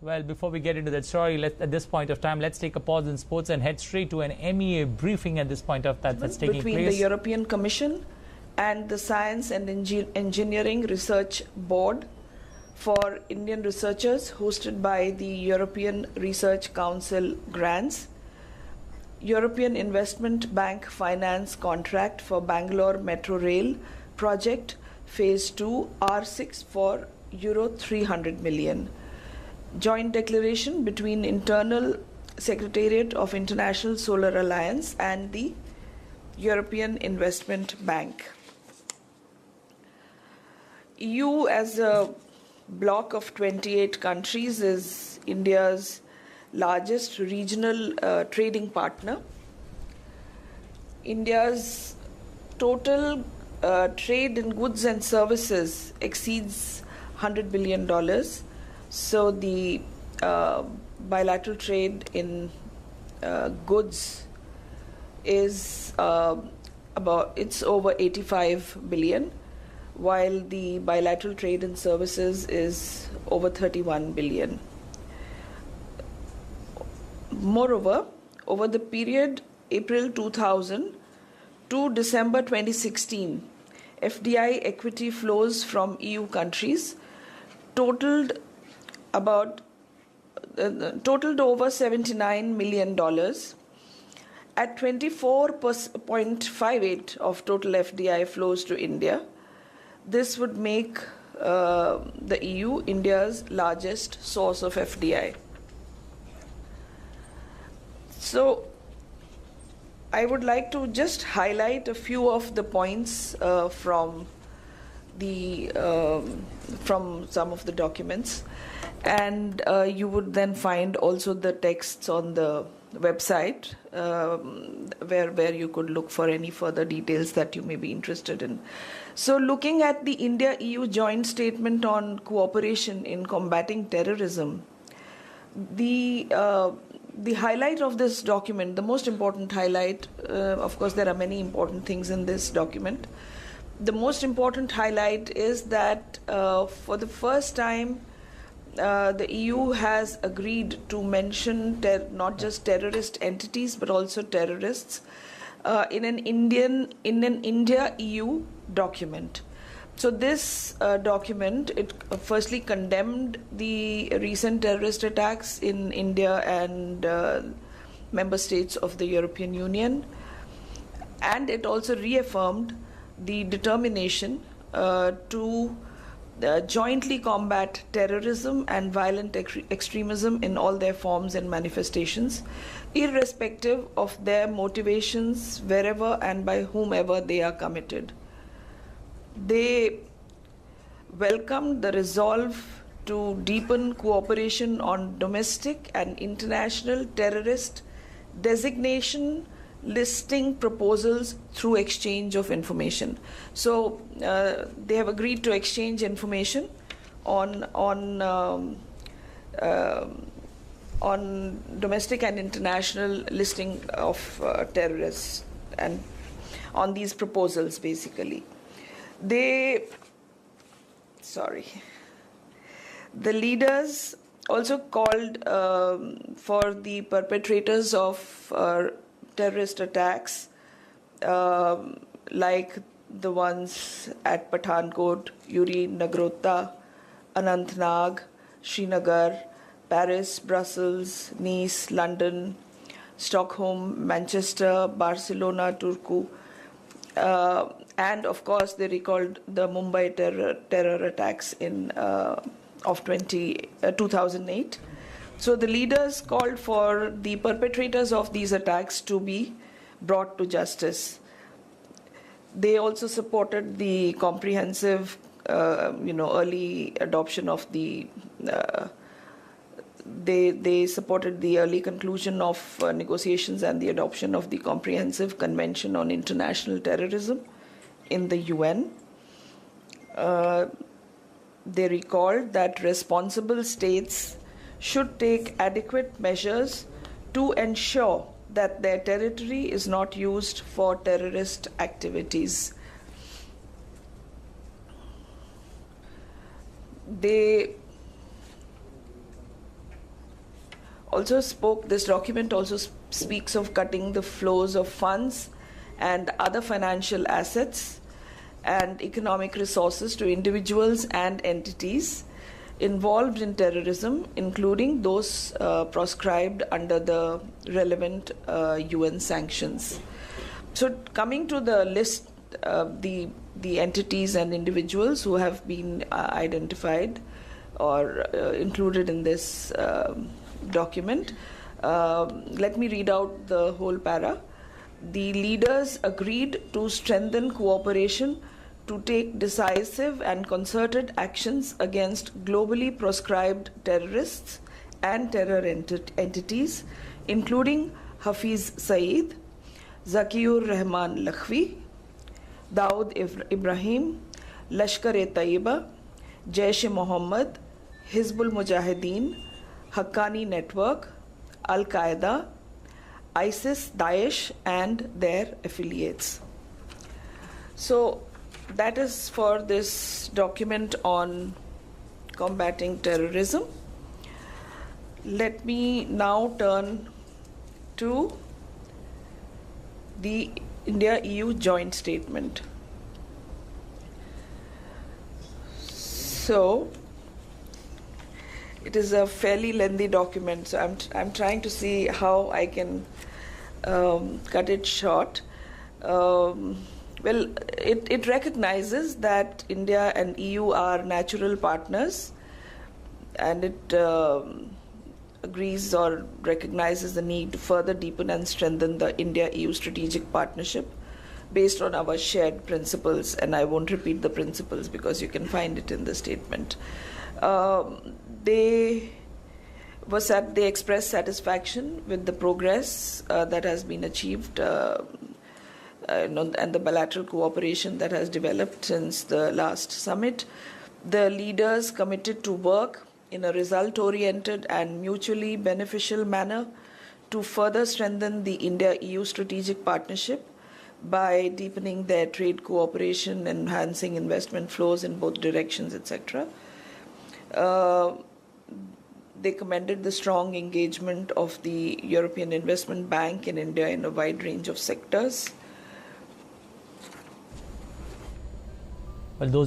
Well, before we get into that story, at this point of time, let's take a pause in sports and head straight to an MEA briefing at this point of time that's taking place. Between the European Commission and the Science and Engineering Research Board for Indian researchers, hosted by the European Research Council grants, European Investment Bank finance contract for Bangalore Metro Rail project, Phase 2, R6 for Euro 300 million. Joint declaration between Internal Secretariat of International Solar Alliance and the European Investment Bank. EU as a bloc of 28 countries is India's largest regional trading partner. India's total trade in goods and services exceeds $100 billion. So the bilateral trade in goods is it's over 85 billion, while the bilateral trade in services is over 31 billion. Moreover, over the period April 2000 to December 2016, FDI equity flows from EU countries totaled over $79 million at 24.58 of total FDI flows to India. This would make the EU India's largest source of FDI. So I would like to just highlight a few of the points from some of the documents, and you would then find also the texts on the website where you could look for any further details that you may be interested in. So looking at the India-EU joint statement on cooperation in combating terrorism, the highlight of this document, the most important highlight, of course there are many important things in this document. The most important highlight is that for the first time the EU has agreed to mention not just terrorist entities but also terrorists in an India-EU document. So this document, it firstly condemned the recent terrorist attacks in India and member states of the European Union, and it also reaffirmed the determination to jointly combat terrorism and violent extremism in all their forms and manifestations, irrespective of their motivations, wherever and by whomever they are committed. They welcomed the resolve to deepen cooperation on domestic and international terrorist designation listing proposals through exchange of information. So they have agreed to exchange information on domestic and international listing of terrorists and on these proposals basically. The leaders also called for the perpetrators of terrorist attacks like the ones at Pathankot, Uri Nagrota, Anantnag, Srinagar, Paris, Brussels, Nice, London, Stockholm, Manchester, Barcelona, Turku, and of course they recalled the Mumbai terror attacks of 2008. So the leaders called for the perpetrators of these attacks to be brought to justice. They also supported the comprehensive, early adoption of the. They supported the early conclusion of negotiations and the adoption of the Comprehensive Convention on International Terrorism in the UN. They recalled that responsible states should take adequate measures to ensure that their territory is not used for terrorist activities. This document also speaks of cutting the flows of funds and other financial assets and economic resources to individuals and entities involved in terrorism, including those proscribed under the relevant UN sanctions. So, coming to the list, the entities and individuals who have been identified or included in this document, let me read out the whole para. The leaders agreed to strengthen cooperation to take decisive and concerted actions against globally proscribed terrorists and terror entities, including Hafiz Saeed, Zakiur Rahman Lakhvi, Dawood Ibrahim, Lashkar-e-Taiba, Jaish-e-Mohammed, Hizbul Mujahideen, Haqqani Network, Al-Qaeda, ISIS, Daesh, and their affiliates. So that is for this document on combating terrorism. Let me now turn to the India-EU joint statement. So it is a fairly lengthy document, so I'm trying to see how I can cut it short. Well, it recognizes that India and EU are natural partners, and it agrees or recognizes the need to further deepen and strengthen the India-EU strategic partnership based on our shared principles. And I won't repeat the principles because you can find it in the statement. They expressed satisfaction with the progress that has been achieved and the bilateral cooperation that has developed since the last summit. The leaders committed to work in a result-oriented and mutually beneficial manner to further strengthen the India-EU strategic partnership by deepening their trade cooperation, enhancing investment flows in both directions, etc. They commended the strong engagement of the European Investment Bank in India in a wide range of sectors. Well, those